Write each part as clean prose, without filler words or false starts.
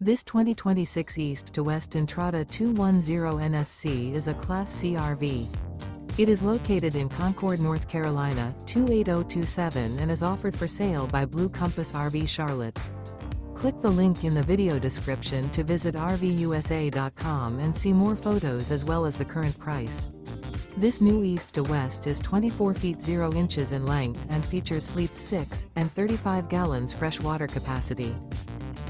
This 2026 East to West Entrada 210 NSC is a Class C RV. It is located in Concord, North Carolina, 28027 and is offered for sale by Blue Compass RV Charlotte. Click the link in the video description to visit RVUSA.com and see more photos as well as the current price. This new East to West is 24 feet 0 inches in length and features sleeps 6 and 35 gallons fresh water capacity.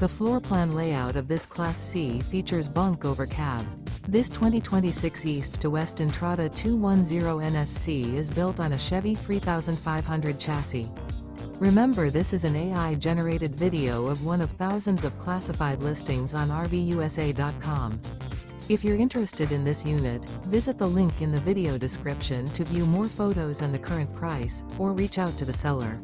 The floor plan layout of this Class C features bunk over cab. This 2026 East to West Entrada 210 NSC is built on a Chevy 3500 chassis. Remember, this is an AI-generated video of one of thousands of classified listings on RVUSA.com. If you're interested in this unit, visit the link in the video description to view more photos and the current price, or reach out to the seller.